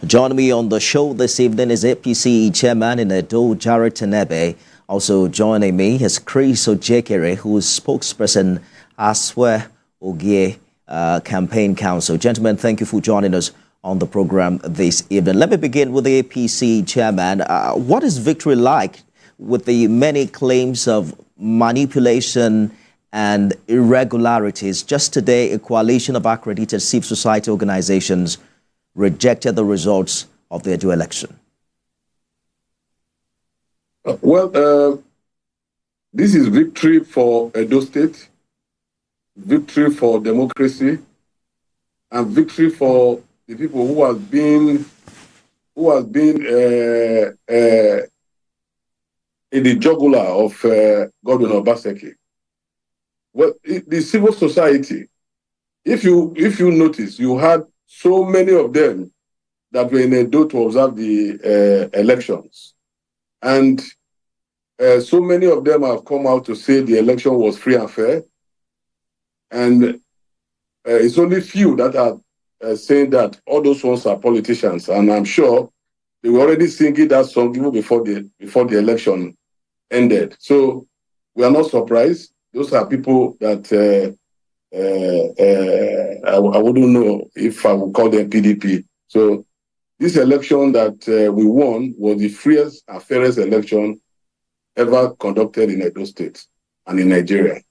Joining me on the show this evening is APC Chairman in Edo, Ojeikere. Also joining me is Chris Ojeikere, who is spokesperson as well Ojeikere Campaign Council. Gentlemen, thank you for joining us on the program this evening. Let me begin with the APC Chairman. What is victory like with the many claims of manipulation and irregularities? Just today, a coalition of accredited civil society organizations rejected the results of the Edo election. This is victory for Edo State, victory for democracy, and victory for the people who have been in the jugular of Governor Obaseki. Well, the civil society, if you notice, you had so many of them that were in Edo to observe the elections. And so many of them have come out to say the election was free and fair. And it's only few that are saying that all those ones are politicians. And I'm sure they were already singing that song even before the election ended. So we are not surprised. Those are people that I wouldn't know if I would call them PDP. So this election that we won was the freest and fairest election ever conducted in Edo State and in Nigeria.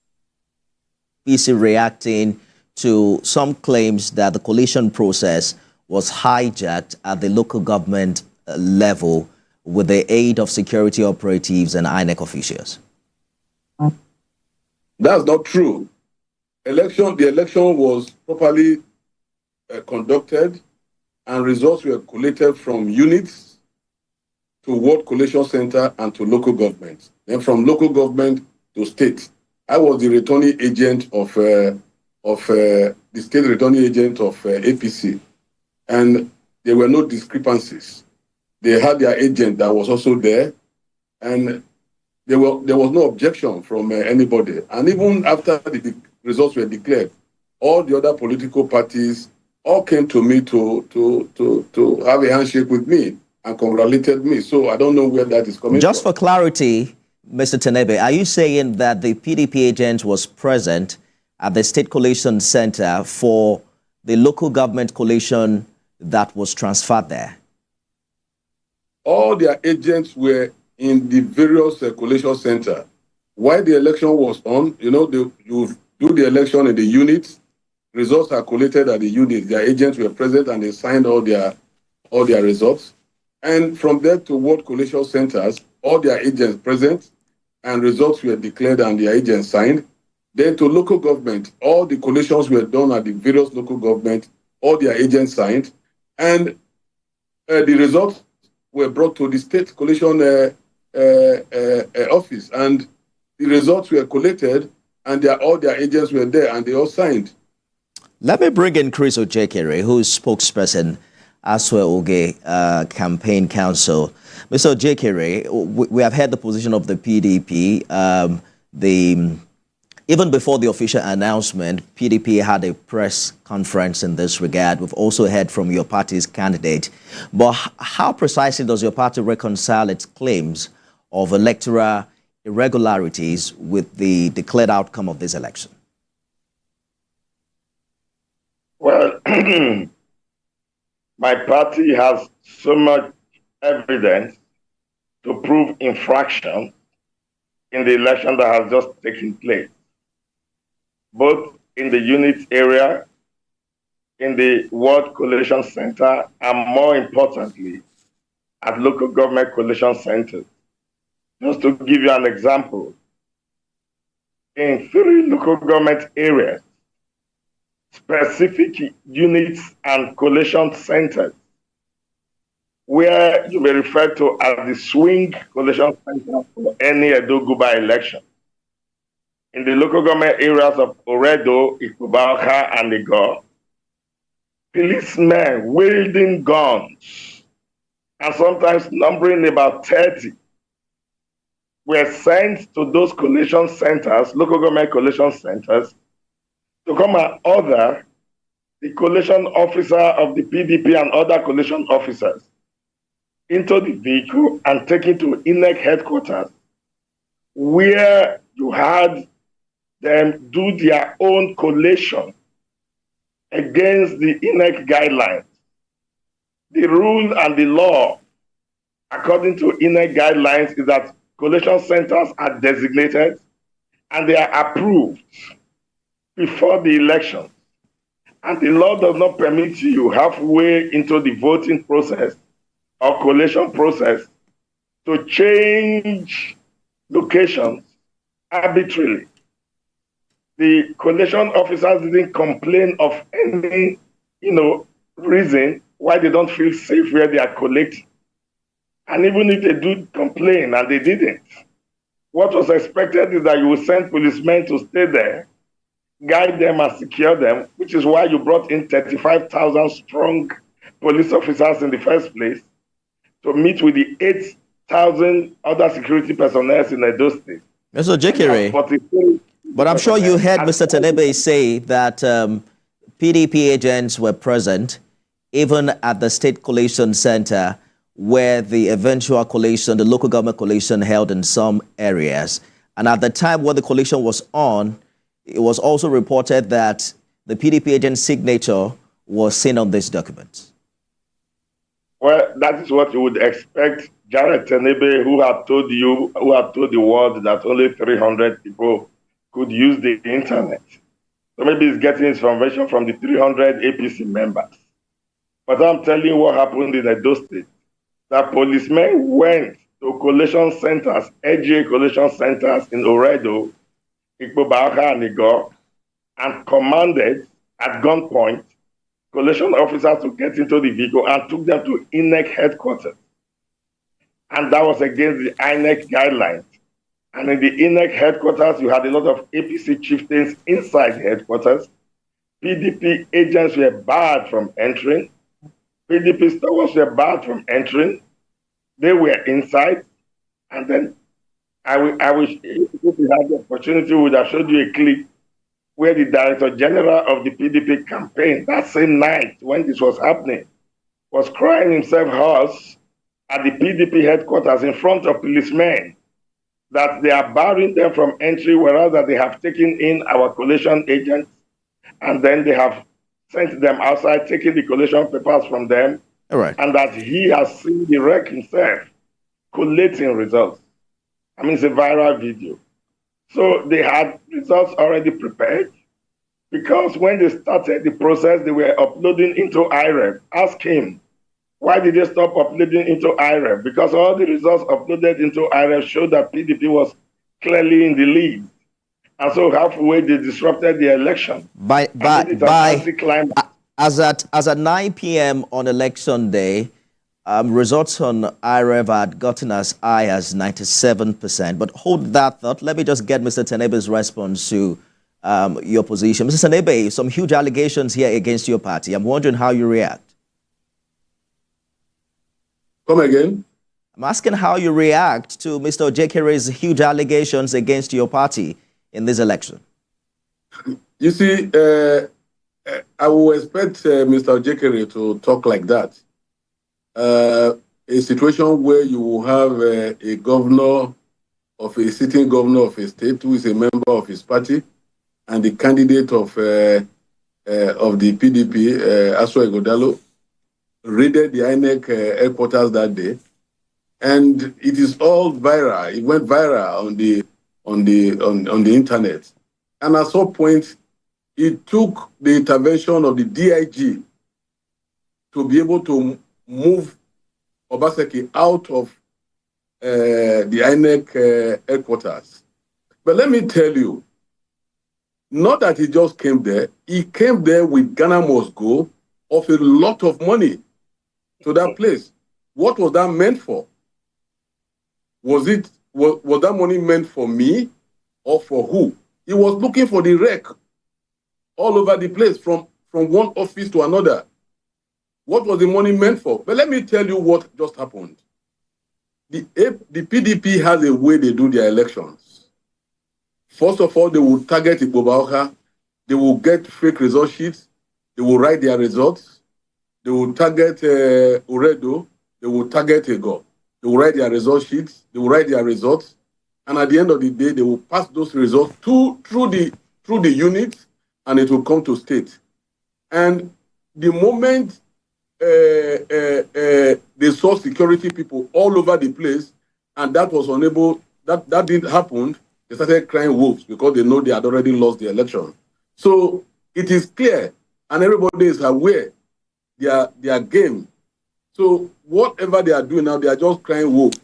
Is reacting to some claims that the coalition process was hijacked at the local government level with the aid of security operatives and INEC officials? That's not true. The election was properly conducted, and results were collated from units to ward collation center and to local government. Then from local government to state. I was the returning agent of the state returning agent of APC, and there were no discrepancies. They had their agent that was also there, and there was no objection from anybody. And even after the results were declared, all the other political parties all came to me to have a handshake with me and congratulated me. So I don't know where that is coming from. Just for clarity, Mr. Tenebe, are you saying that the PDP agent was present at the State Collation Center for the local government collation that was transferred there? All their agents were in the various collation center. While the election was on, you do the election in the units, results are collated at the units. Their agents were present and they signed all their results. And from there to ward collation centers, all their agents present and results were declared and their agents signed. Then to local government, all the collations were done at the various local government, all their agents signed, and the results were brought to the state collation office, and the results were collated, and all their agents were there, and they all signed. Let me bring in Chris Ojeikere, who is spokesperson as well Ojeikere Campaign Council. Mr. Ojeikere, we have heard the position of the PDP. Even before the official announcement, PDP had a press conference in this regard. We've also heard from your party's candidate. But how precisely does your party reconcile its claims of electoral irregularities with the declared outcome of this election? Well, my party has so much evidence to prove infraction in the election that has just taken place, both in the unit area, in the ward collation center, and more importantly, at local government collation centers. Just to give you an example, in 3 local government areas, specific units and collation centers, where you may refer to as the swing collation center for any Edo Guba election. In the local government areas of Oredo, Ikubauka, and Igor, policemen wielding guns, and sometimes numbering about 30, were sent to those collation centers, local government collation centers, to come and order the collation officer of the PDP and other collation officers into the vehicle and taken to INEC headquarters, where you had them do their own collation against the INEC guidelines. The rule and the law, according to INEC guidelines, is that collation centers are designated and they are approved before the election. And the law does not permit you halfway into the voting process or collation process to change locations arbitrarily. The collation officers didn't complain of any, reason why they don't feel safe where they are collecting. And even if they do complain, and they didn't, what was expected is that you would send policemen to stay there, guide them and secure them, which is why you brought in 35,000 strong police officers in the first place to meet with the 8,000 other security personnel in Edo State. Mr. Ojeikere, but I'm sure you heard Mr. Tenebe say that PDP agents were present even at the State Collation Center where the eventual collation, the local government collation, held in some areas. And at the time when the collation was on, it was also reported that the PDP agent's signature was seen on this document. Well, that is what you would expect. Jared Tenebe, who had told the world that only 300 people could use the internet. So maybe he's getting his information from the 300 APC members. But I'm telling you what happened in Edo State. That policemen went to collation centers, AJ collation centers in Oredo, Ikpobaaka and Igor, and commanded at gunpoint collation officers to get into the vehicle and took them to INEC headquarters. And that was against the INEC guidelines. And in the INEC headquarters, you had a lot of APC chieftains inside the headquarters. PDP agents were barred from entering. PDP stewards were barred from entering. They were inside. And then I wish if we had the opportunity, we would have showed you a clip where the Director General of the PDP campaign, that same night when this was happening, was crying himself hoarse at the PDP headquarters in front of policemen that they are barring them from entry, whereas that they have taken in our collation agents and then they have sent them outside, taking the collation papers from them. All right. And that he has seen the wreck himself collating results. I mean, it's a viral video. So they had results already prepared because when they started the process, they were uploading into IREV. Ask him, why did they stop uploading into IREV? Because all the results uploaded into IREV showed that PDP was clearly in the lead. And so halfway they disrupted the election. As at 9 p.m. on election day, results on IREV had gotten as high as 97%. But hold that thought. Let me just get Mr. Tenebe's response to your position. Mr. Tenebe, some huge allegations here against your party. I'm wondering how you react. Come again? I'm asking how you react to Mr. Ojeikere's huge allegations against your party in this election. You see, I will expect Mr. Ojeikere to talk like that. A situation where you will have a governor of a sitting governor of a state who is a member of his party and the candidate of the PDP, Aswa Igodalo, raided the INEC headquarters that day, and it is all viral. It went viral on the internet, and at some point, it took the intervention of the DIG to be able to move Obaseki out of the INEC headquarters. But let me tell you, not that he just came there, he came there with Ghana Must Go of a lot of money to that place. What was that meant for? Was that money meant for me or for who? He was looking for the wreck all over the place from one office to another. What was the money meant for? But let me tell you what just happened. The PDP has a way they do their elections. First of all, they will target Ikpobaaka. They will get fake result sheets. They will write their results. They will target Uredo. They will target Ego. They will write their result sheets. They will write their results. And at the end of the day, they will pass those results through the unit, and it will come to state. And the moment they saw security people all over the place, and that was unable, that didn't happen, they started crying wolves because they know they had already lost the election. So it is clear, and everybody is aware their game. So whatever they are doing now, they are just crying wolf.